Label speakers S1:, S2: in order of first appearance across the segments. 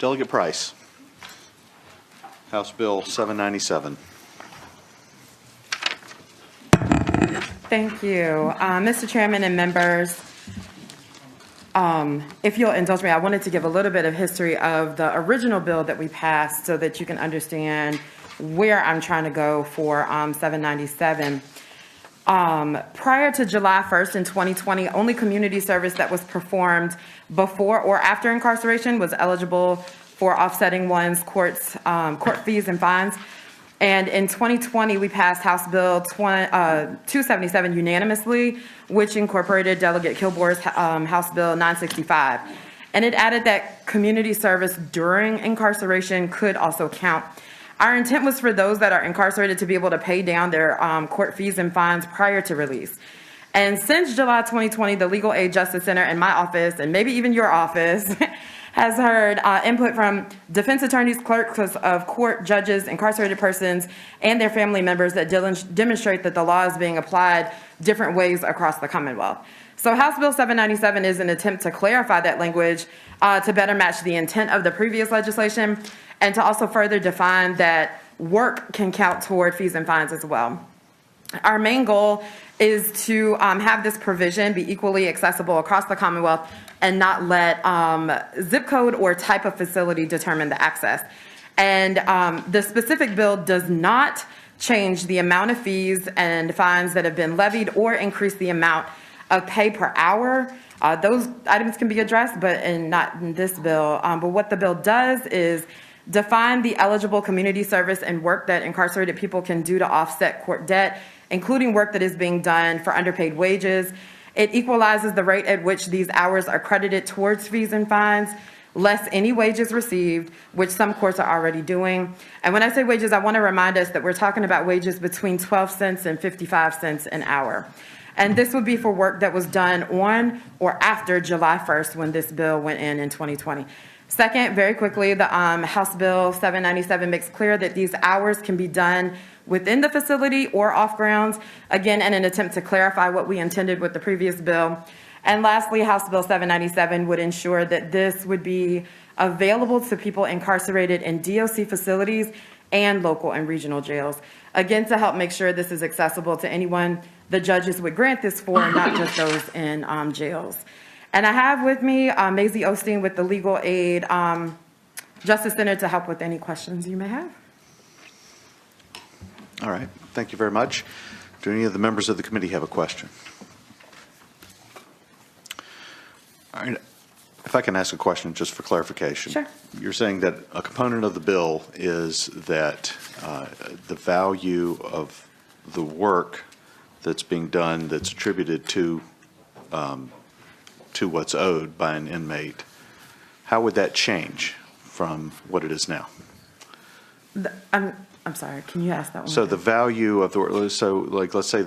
S1: Delegate Price, House Bill 797.
S2: Thank you. Mr. Chairman and members, if you'll indulge me, I wanted to give a little bit of history of the original bill that we passed so that you can understand where I'm trying to go for 797. Prior to July 1st in 2020, only community service that was performed before or after incarceration was eligible for offsetting one's court fees and fines. And in 2020, we passed House Bill 277 unanimously, which incorporated Delegate Kilgore's House Bill 965. And it added that community service during incarceration could also count. Our intent was for those that are incarcerated to be able to pay down their court fees and fines prior to release. And since July 2020, the Legal Aid Justice Center and my office, and maybe even your office, has heard input from defense attorneys, clerks of court, judges, incarcerated persons, and their family members that demonstrate that the law is being applied different ways across the Commonwealth. So House Bill 797 is an attempt to clarify that language to better match the intent of the previous legislation and to also further define that work can count toward fees and fines as well. Our main goal is to have this provision be equally accessible across the Commonwealth and not let zip code or type of facility determine the access. And the specific bill does not change the amount of fees and fines that have been levied or increase the amount of pay per hour. Those items can be addressed, but not in this bill. But what the bill does is define the eligible community service and work that incarcerated people can do to offset court debt, including work that is being done for underpaid wages. It equalizes the rate at which these hours are credited towards fees and fines, less any wages received, which some courts are already doing. And when I say wages, I want to remind us that we're talking about wages between 12 cents and 55 cents an hour. And this would be for work that was done on or after July 1st when this bill went in 2020. Second, very quickly, the House Bill 797 makes clear that these hours can be done within the facility or off grounds, again, in an attempt to clarify what we intended with the previous bill. And lastly, House Bill 797 would ensure that this would be available to people incarcerated in DOC facilities and local and regional jails, again, to help make sure this is accessible to anyone the judges would grant this for, not just those in jails. And I have with me Maisie Osteen with the Legal Aid Justice Center to help with any questions you may have.
S1: All right, thank you very much. Do any of the members of the committee have a question? All right, if I can ask a question just for clarification.
S2: Sure.
S1: You're saying that a component of the bill is that the value of the work that's being done that's attributed to what's owed by an inmate, how would that change from what it is now?
S2: I'm sorry, can you ask that one?
S1: So the value of the, so like, let's say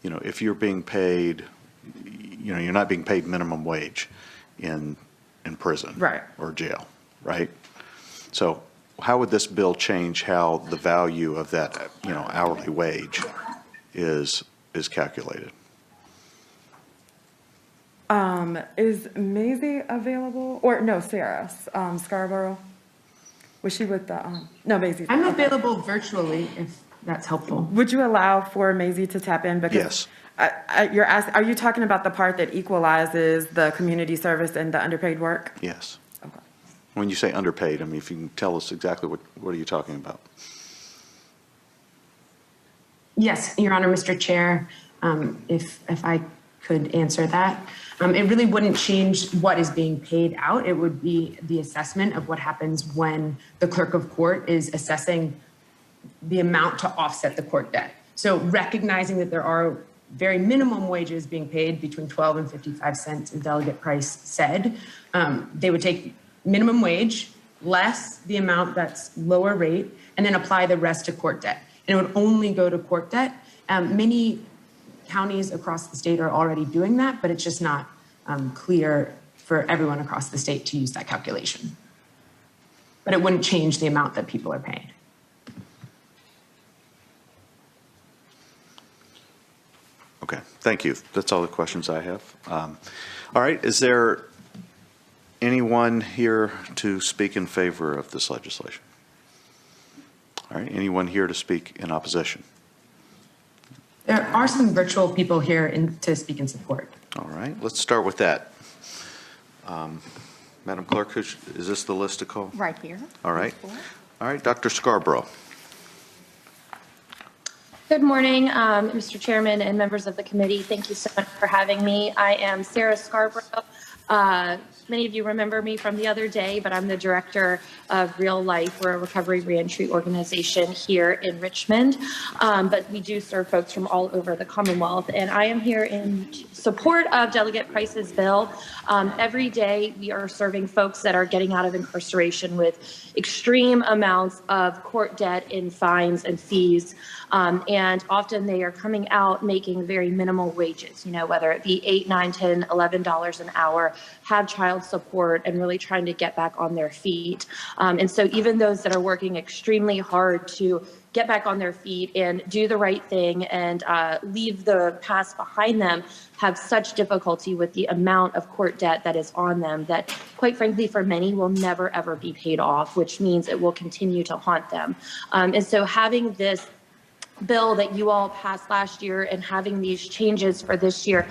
S1: if you're being paid, you're not being paid minimum wage in prison.
S2: Right.
S1: Or jail, right? So how would this bill change how the value of that, hourly wage is calculated?
S2: Is Maisie available? Or no, Sarah Scarborough? Was she with the, no, Maisie.
S3: I'm available virtually if that's helpful.
S2: Would you allow for Maisie to tap in? Because
S1: Yes.
S2: Are you talking about the part that equalizes the community service and the underpaid work?
S1: Yes.
S2: Okay.
S1: When you say underpaid, I mean, if you can tell us exactly what are you talking about?
S3: Yes, Your Honor, Mr. Chair, if I could answer that. It really wouldn't change what is being paid out. It would be the assessment of what happens when the clerk of court is assessing the amount to offset the court debt. So recognizing that there are very minimum wages being paid between 12 and 55 cents, as Delegate Price said, they would take minimum wage less the amount that's lower rate and then apply the rest to court debt. And it would only go to court debt. Many counties across the state are already doing that, but it's just not clear for everyone across the state to use that calculation. But it wouldn't change the amount that people are paid.
S1: Okay, thank you. That's all the questions I have. All right, is there anyone here to speak in favor of this legislation? All right, anyone here to speak in opposition?
S3: There are some virtual people here to speak in support.
S1: All right, let's start with that. Madam Clerk, is this the list to call?
S4: Right here.
S1: All right. All right, Dr. Scarborough.
S5: Good morning, Mr. Chairman and members of the committee. Thank you so much for having me. I am Sarah Scarborough. Many of you remember me from the other day, but I'm the director of Real Life. We're a recovery reentry organization here in Richmond, but we do serve folks from all over the Commonwealth. And I am here in support of Delegate Price's bill. Every day we are serving folks that are getting out of incarceration with extreme amounts of court debt in fines and fees. And often they are coming out making very minimal wages, whether it be $8, $9, $10, $11 an hour, have child support, and really trying to get back on their feet. And so even those that are working extremely hard to get back on their feet and do the right thing and leave the past behind them have such difficulty with the amount of court debt that is on them that, quite frankly, for many will never, ever be paid off, which means it will continue to haunt them. And so having this bill that you all passed last year and having these changes for this year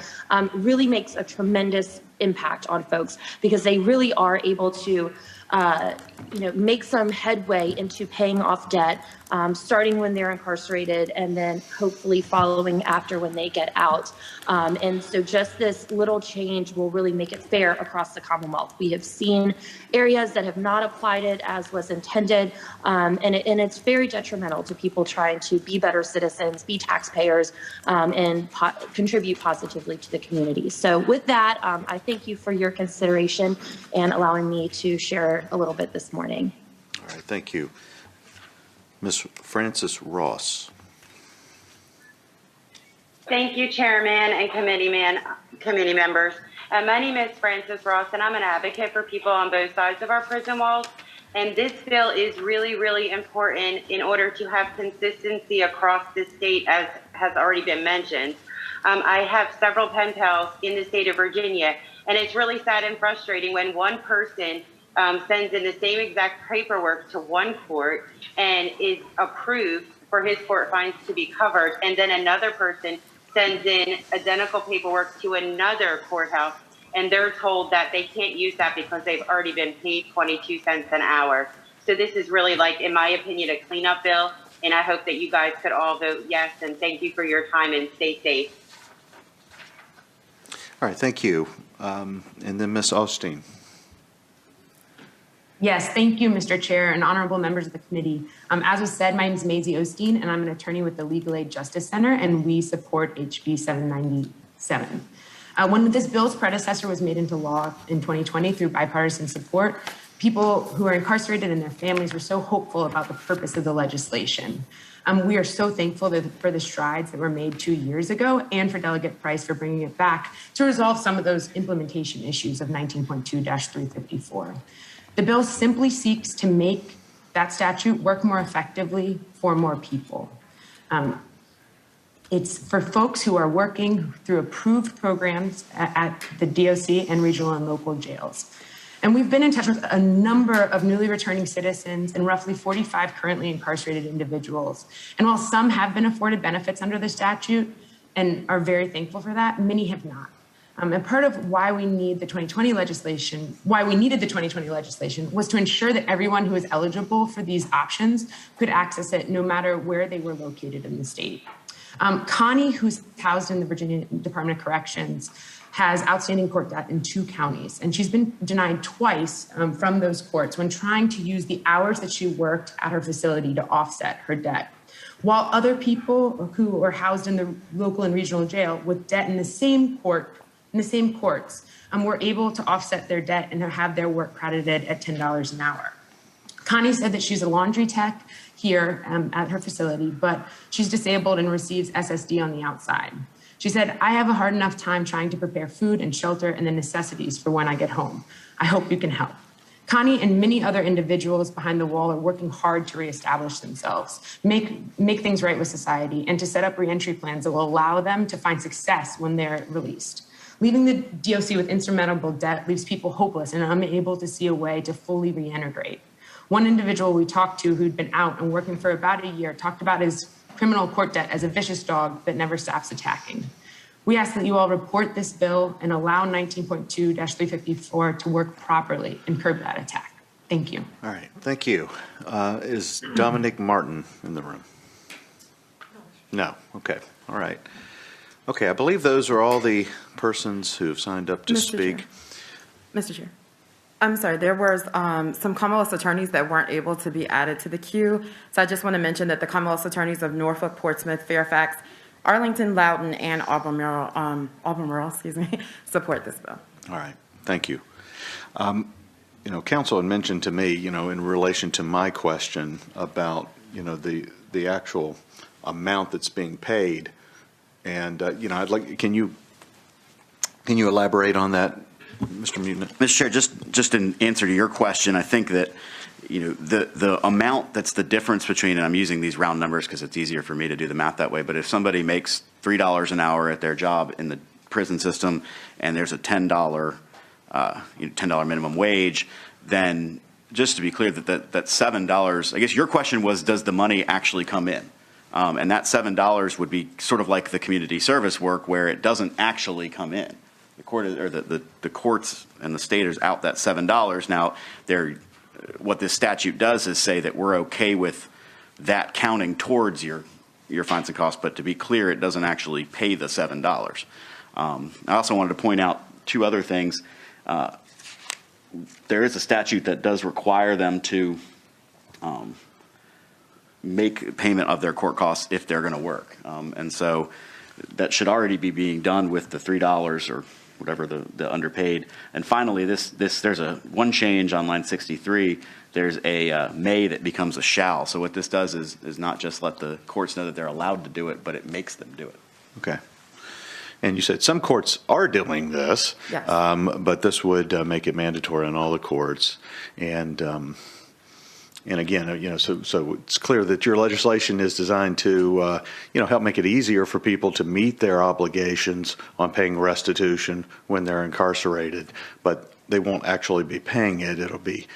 S5: really makes a tremendous impact on folks, because they really are able to make some headway into paying off debt, starting when they're incarcerated and then hopefully following after when they get out. And so just this little change will really make it fair across the Commonwealth. We have seen areas that have not applied it as was intended, and it's very detrimental to people trying to be better citizens, be taxpayers, and contribute positively to the community. So with that, I thank you for your consideration and allowing me to share a little bit this morning.
S1: All right, thank you. Ms. Frances Ross.
S6: Thank you, Chairman and committee members. My name is Frances Ross, and I'm an advocate for people on both sides of our prison walls. And this bill is really, really important in order to have consistency across the state, as has already been mentioned. I have several pen pals in the state of Virginia, and it's really sad and frustrating when one person sends in the same exact paperwork to one court and is approved for his court fines to be covered, and then another person sends in identical paperwork to another courthouse, and they're told that they can't use that because they've already been paid 22 cents an hour. So this is really, in my opinion, a cleanup bill, and I hope that you guys could all vote yes, and thank you for your time, and stay safe.
S1: All right, thank you. And then Ms. Osteen.
S3: Yes, thank you, Mr. Chair and honorable members of the committee. As was said, my name is Maisie Osteen, and I'm an attorney with the Legal Aid Justice Center, and we support HB 797. When this bill's predecessor was made into law in 2020 through bipartisan support, people who are incarcerated and their families were so hopeful about the purpose of the legislation. We are so thankful for the strides that were made 2 years ago, and for Delegate Price for bringing it back to resolve some of those implementation issues of 19.2-354. The bill simply seeks to make that statute work more effectively for more people. It's for folks who are working through approved programs at the DOC and regional and local jails. And we've been in touch with a number of newly returning citizens and roughly 45 currently incarcerated individuals. And while some have been afforded benefits under the statute and are very thankful for that, many have not. And part of why we need the 2020 legislation, why we needed the 2020 legislation, was to ensure that everyone who is eligible for these options could access it no matter where they were located in the state. Connie, who's housed in the Virginia Department of Corrections, has outstanding court debt in 2 counties, and she's been denied twice from those courts when trying to use the hours that she worked at her facility to offset her debt. While other people who are housed in the local and regional jail with debt in the same courts were able to offset their debt and have their work credited at $10 an hour. Connie said that she's a laundry tech here at her facility, but she's disabled and receives SSD on the outside. She said, "I have a hard enough time trying to prepare food and shelter and the necessities for when I get home. I hope you can help." Connie and many other individuals behind the wall are working hard to reestablish themselves, make things right with society, and to set up reentry plans that will allow them to find success when they're released. Leaving the DOC with insurmountable debt leaves people hopeless and unable to see a way to fully reintegrate. One individual we talked to who'd been out and working for about a year talked about his criminal court debt as a vicious dog that never stops attacking. We ask that you all report this bill and allow 19.2-354 to work properly and curb that attack. Thank you.
S1: All right, thank you. Is Dominic Martin in the room? No, okay, all right. Okay, I believe those are all the persons who have signed up to
S2: Mr.
S1: speak.
S2: Chair. Mr. Chair. I'm sorry, there was some Commonwealth attorneys that weren't able to be added to the queue. So I just want to mention that the Commonwealth attorneys of Norfolk, Portsmouth, Fairfax, Arlington, Loudoun, and Albemarle, support this bill.
S1: All right, thank you. Council had mentioned to me, in relation to my question about, the actual amount that's being paid. And, I'd like, can you elaborate on that, Mr. Mutina?
S4: Mr. Chair, just in answer to your question, I think that, the amount that's the difference between, and I'm using these round numbers because it's easier for me to do the math that way, but if somebody makes $3 an hour at their job in the prison system and there's a $10 minimum wage, then just to be clear that $7, I guess your question was, does the money actually come in? And that $7 would be sort of like the community service work where it doesn't actually come in. The court or the courts and the state is out that $7. Now, what this statute does is say that we're okay with that counting towards your fines and costs, but to be clear, it doesn't actually pay the $7. I also wanted to point out two other things. There is a statute that does require them to make payment of their court costs if they're going to work. And so that should already be being done with the $3 or whatever the underpaid. And finally, there's a one change on line 63. There's a may that becomes a shall. So what this does is not just let the courts know that they're allowed to do it, but it makes them do it.
S1: Okay. And you said some courts are doing this,
S2: Yes.
S1: But this would make it mandatory on all the courts. And again, so it's clear that your legislation is designed to, help make it easier for people to meet their obligations on paying restitution when they're incarcerated, but they won't actually be paying it. It'll be,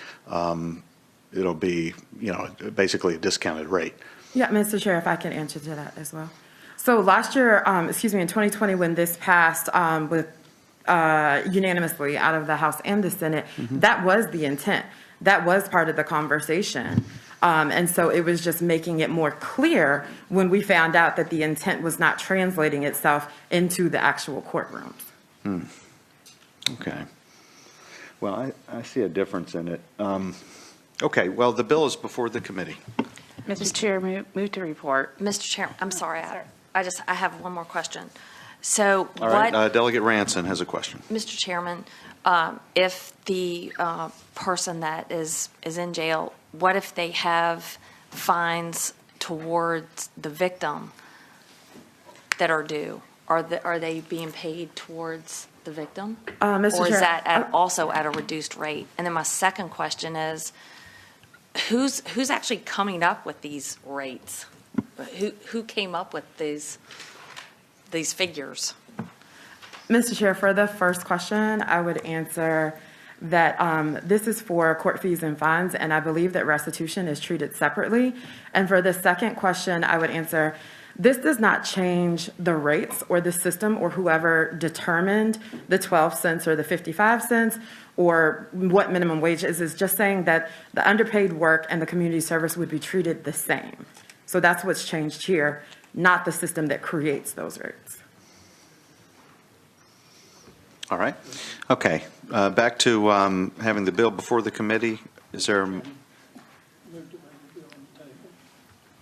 S1: basically a discounted rate.
S2: Yeah, Mr. Chair, if I can answer to that as well. So last year, in 2020, when this passed with unanimously out of the House and the Senate, that was the intent. That was part of the conversation. And so it was just making it more clear when we found out that the intent was not translating itself into the actual courtrooms.
S1: Okay. Well, I see a difference in it. Okay, well, the bill is before the committee.
S7: Mr. Chair, move to report.
S8: Mr. Chair, I'm sorry, I have one more question. So
S1: All right, Delegate Ranson has a question.
S8: Mr. Chairman, if the person that is in jail, what if they have fines towards the victim that are due? Are they being paid towards the victim?
S2: Mr.
S8: Or is
S2: Chair,
S8: that also at a reduced rate? And then my second question is, who's actually coming up with these rates? Who came up with these figures?
S2: Mr. Chair, for the first question, I would answer that this is for court fees and fines, and I believe that restitution is treated separately. And for the second question, I would answer, this does not change the rates or the system or whoever determined the 12 cents or the 55 cents or what minimum wage is. It's just saying that the underpaid work and the community service would be treated the same. So that's what's changed here, not the system that creates those rates.
S1: All right. Okay. Back to having the bill before the committee. Is there?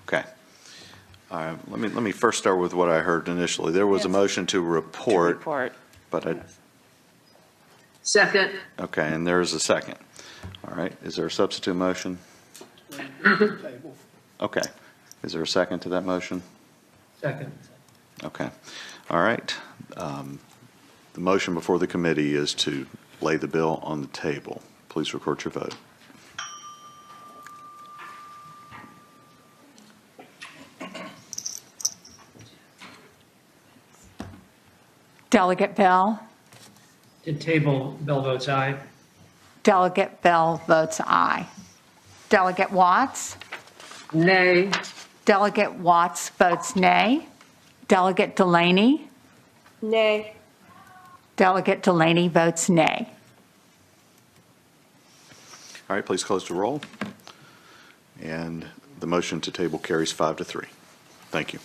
S1: Okay. Let me first start with what I heard initially. There was a motion to report. But I.
S9: Second.
S1: Okay, and there is a second. All right. Is there a substitute motion? Okay. Is there a second to that motion?
S9: Second.
S1: Okay. All right. The motion before the committee is to lay the bill on the table. Please record your vote.
S7: Delegate Bell,
S9: To table, Bell votes aye.
S10: Delegate Bell votes aye. Delegate Watts?
S9: Nay.
S10: Delegate Watts votes nay. Delegate Delaney?
S5: Nay.
S10: Delegate Delaney votes nay.
S1: All right, please close the roll. And the motion to table carries 5-3. Thank you.